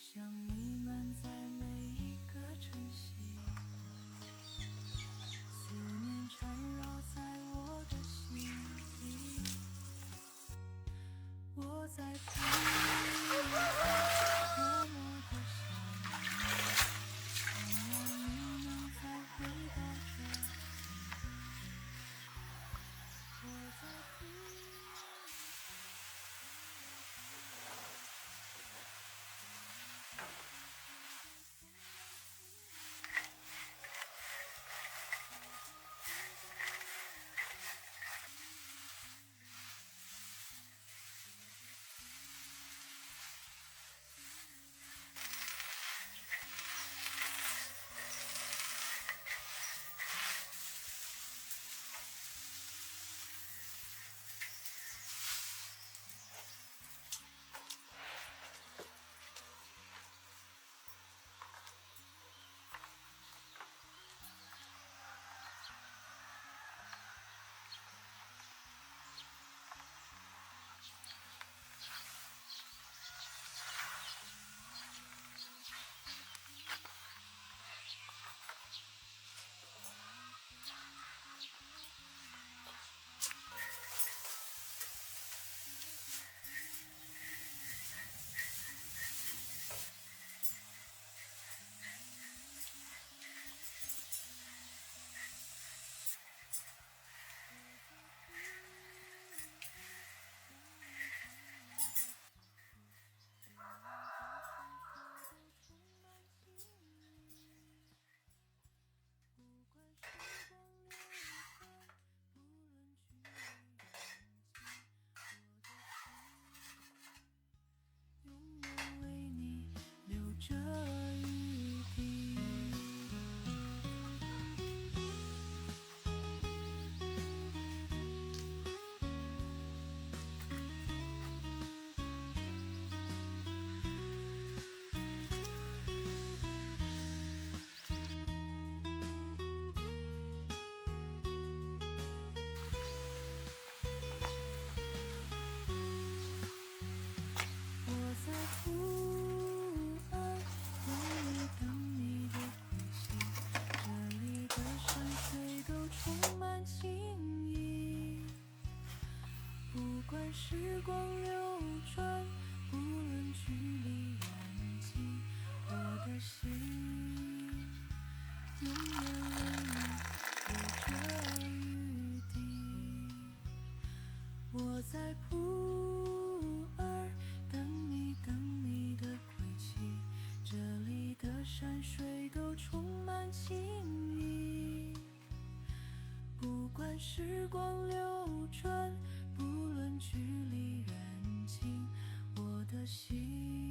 想弥漫在每一个晨曦，思念缠绕在我的心里。我在等你，默默地想你，盼望你能再回到这里。我在等你。时光流转，不论距离远近，我的心永远为你留着余地。我在普洱等你，等你的归期，这里的山水都充满情意。不管时光流转，不论距离远近，我的心